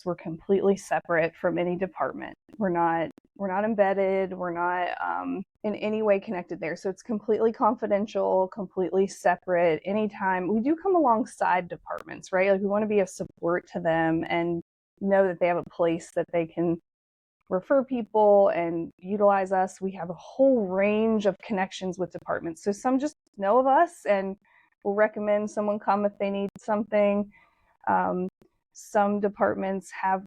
we're completely separate from any department. We're not embedded. We're not in any way connected there. So it's completely confidential, completely separate. Anytime we do come alongside departments, right? Like we want to be a support to them and know that they have a place that they can refer people and utilize us. We have a whole range of connections with departments. So some just know of us and will recommend someone come if they need something. Some departments have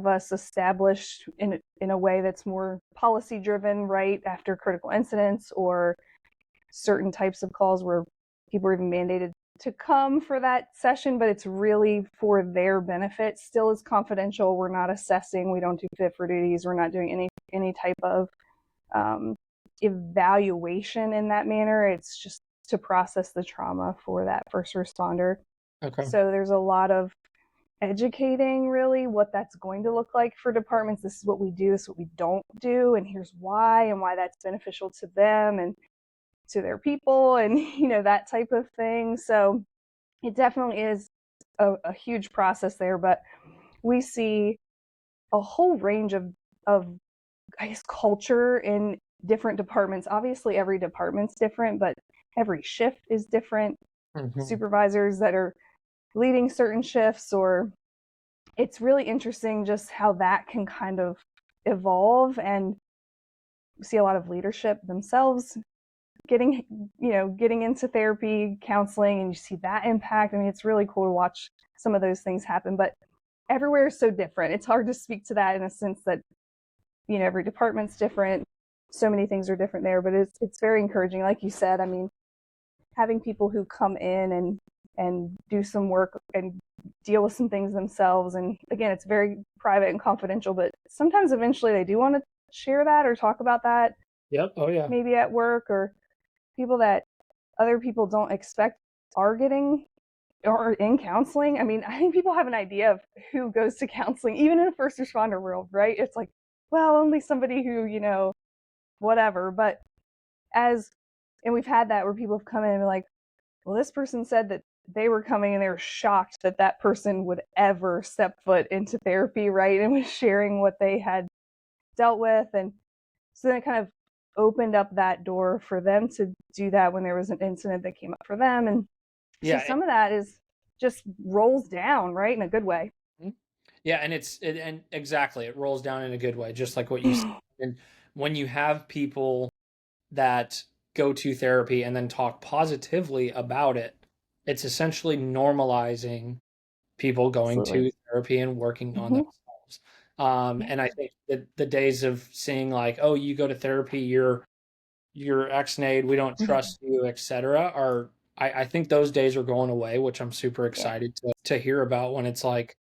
us established in a way that's more policy driven, right, after critical incidents or certain types of calls where people are even mandated to come for that session, but it's really for their benefit. Still is confidential. We're not assessing. We don't do fit for duties. We're not doing any type of evaluation in that manner. It's just to process the trauma for that first responder. Okay. So there's a lot of educating really what that's going to look like for departments. This is what we do, this is what we don't do, and here's why, and why that's beneficial to them and to their people, and that type of thing. So it definitely is a huge process there, but we see a whole range of I guess culture in different departments. Obviously every department's different, but every shift is different. Supervisors that are leading certain shifts, or it's really interesting just how that can kind of evolve, and see a lot of leadership themselves getting into therapy, counseling, and you see that impact. I mean, it's really cool to watch some of those things happen, but everywhere is so different. It's hard to speak to that in a sense that, every department's different. So many things are different there, but it's very encouraging. Like you said, I mean, having people who come in and do some work and deal with some things themselves. And again, it's very private and confidential, but sometimes eventually they do want to share that or talk about that. Yep. Oh yeah. Maybe at work, or people that other people don't expect are getting or in counseling. I mean, I think people have an idea of who goes to counseling, even in the first responder world, right? It's like, well, only somebody who, whatever. But and we've had that where people have come in and been like, well, this person said that they were coming and they were shocked that that person would ever step foot into therapy, right? And was sharing what they had dealt with. And so then it kind of opened up that door for them to do that when there was an incident that came up for them. And so some of that is just rolls down, right, in a good way. Yeah, and and exactly, it rolls down in a good way, just like what you said. And when you have people that go to therapy and then talk positively about it, it's essentially normalizing people going to therapy and working on themselves. And I think that the days of seeing like, oh, you go to therapy, you're ex-nade, we don't trust you, etc., are I think those days are going away, which I'm super excited to hear about, when it's like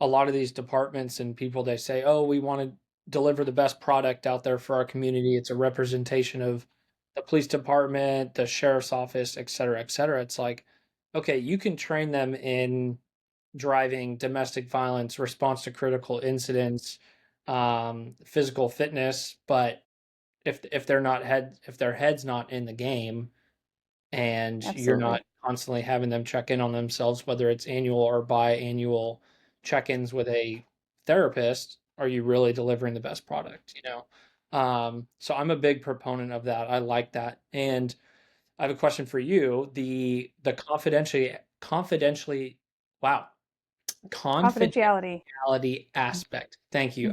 a lot of these departments and people, they say, oh, we want to deliver the best product out there for our community. It's a representation of the police department, the sheriff's office, et cetera, et cetera. It's like, okay, you can train them in driving, domestic violence, response to critical incidents, physical fitness, but if they're not if their head's not in the game, and you're not constantly having them check in on themselves, whether it's annual or biannual check-ins with a therapist, are you really delivering the best product? So I'm a big proponent of that. I like that. And I have a question for you. The confidentiality Confidentiality aspect. Thank you.